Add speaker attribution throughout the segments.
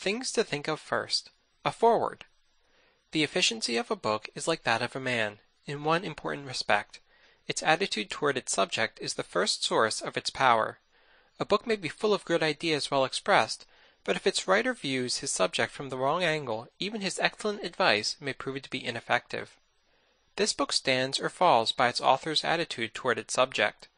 Speaker 1: Things to think of first. A foreword. The efficiency of a book is like that of a man, in one important respect. Its attitude toward its subject is the first source of its power. A book may be full of good ideas well expressed, but if its writer views his subject from the wrong angle, even his excellent advice may prove to be ineffective. This book stands or falls by its author's attitude toward its subject.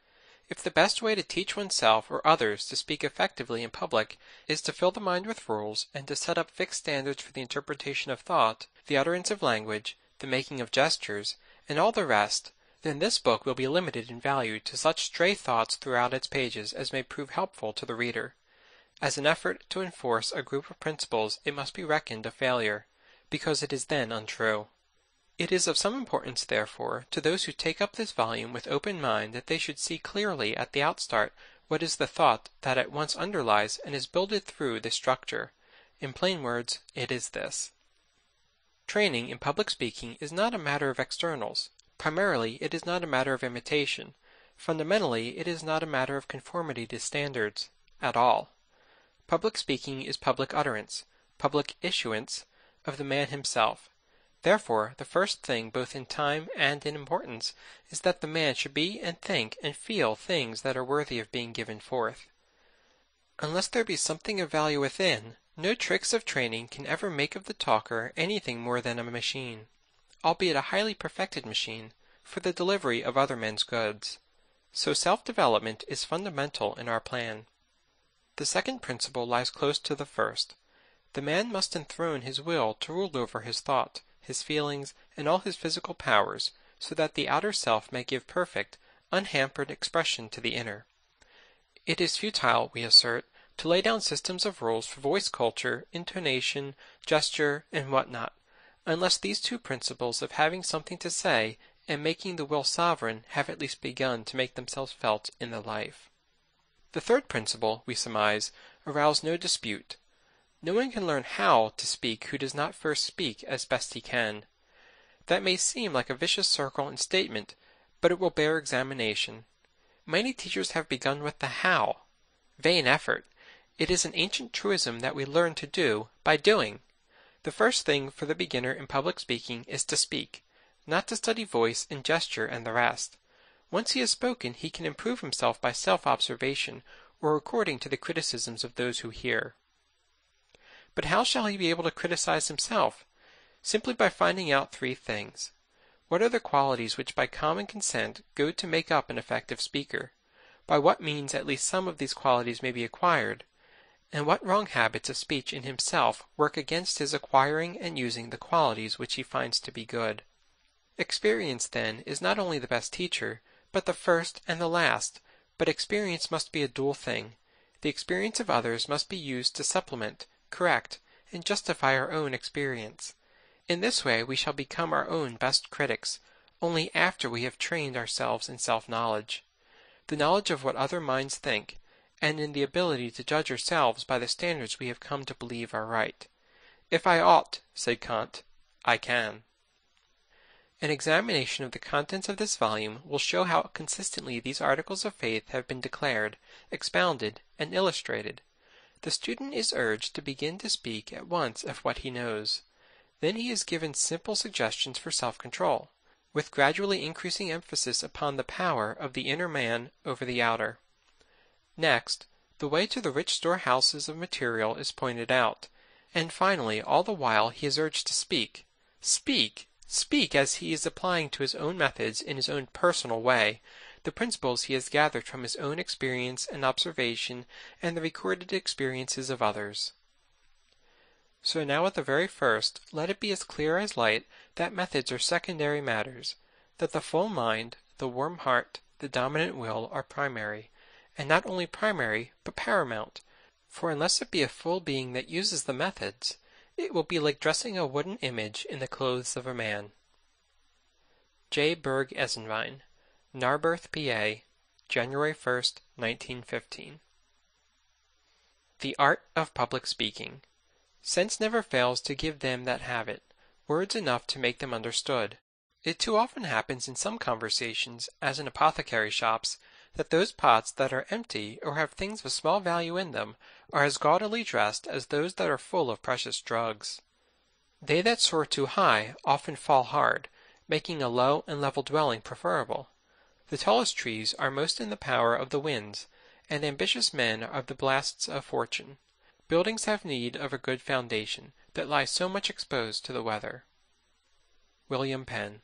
Speaker 1: If the best way to teach oneself or others to speak effectively in public is to fill the mind with rules and to set up fixed standards for the interpretation of thought, the utterance of language, the making of gestures, and all the rest, then this book will be limited in value to such stray thoughts throughout its pages as may prove helpful to the reader. As an effort to enforce a group of principles, it must be reckoned a failure, because it is then untrue. It is of some importance, therefore, to those who take up this volume with open mind that they should see clearly at the outstart what is the thought that at once underlies and is builded through this structure. In plain words, it is this. Training in public speaking is not a matter of externals. Primarily, it is not a matter of imitation. Fundamentally, it is not a matter of conformity to standards at all. Public speaking is public utterance, public issuance of the man himself. Therefore, the first thing both in time and in importance is that the man should be and think and feel things that are worthy of being given forth. Unless there be something of value within, no tricks of training can ever make of the talker anything more than a machine, albeit a highly perfected machine, for the delivery of other men's goods. So self-development is fundamental in our plan. The second principle lies close to the first. The man must enthrone his will to rule over his thought, his feelings, and all his physical powers, so that the outer self may give perfect, unhampered expression to the inner. It is futile, we assert, to lay down systems of rules for voice culture, intonation, gesture, and what not, unless these two principles of having something to say and making the will sovereign have at least begun to make themselves felt in the life. The third principle, we surmise, arouse no dispute. No one can learn how to speak who does not first speak as best he can. That may seem like a vicious circle in statement, but it will bear examination. Many teachers have begun with the how. Vain effort. It is an ancient truism that we learn to do by doing. The first thing for the beginner in public speaking is to speak, not to study voice and gesture and the rest. Once he has spoken, he can improve himself by self-observation or according to the criticisms of those who hear. But how shall he be able to criticize himself? Simply by finding out three things. What are the qualities which by common consent go to make up an effective speaker? By what means at least some of these qualities may be acquired? And what wrong habits of speech in himself work against his acquiring and using the qualities which he finds to be good? Experience, then, is not only the best teacher, but the first and the last, but experience must be a dual thing. The experience of others must be used to supplement, correct, and justify our own experience. In this way we shall become our own best critics, only after we have trained ourselves in self-knowledge, the knowledge of what other minds think, and in the ability to judge ourselves by the standards we have come to believe are right. If I ought, said Kant, I can. An examination of the contents of this volume will show how consistently these articles of faith have been declared, expounded, and illustrated. The student is urged to begin to speak at once of what he knows. Then he is given simple suggestions for self-control, with gradually increasing emphasis upon the power of the inner man over the outer. Next, the way to the rich storehouses of material is pointed out, and finally all the while he is urged to speak. Speak! Speak as he is applying to his own methods in his own personal way the principles he has gathered from his own experience and observation and the recorded experiences of others. So now at the very first, let it be as clear as light that methods are secondary matters, that the full mind, the warm heart, the dominant will are primary, and not only primary, but paramount, for unless it be a full being that uses the methods, it will be like dressing a wooden image in the clothes of a man. J. Berg Esenwein, Narberth, PA, January 1st, 1915. The Art of Public Speaking. Sense never fails to give them that have it, words enough to make them understood. It too often happens in some conversations, as in apothecary shops, that those pots that are empty or have things of small value in them are as gaudily dressed as those that are full of precious drugs. They that soar too high often fall hard, making a low and level dwelling preferable. The tallest trees are most in the power of the winds, and ambitious men are the blasts of fortune. Buildings have need of a good foundation that lies so much exposed to the weather. William Penn.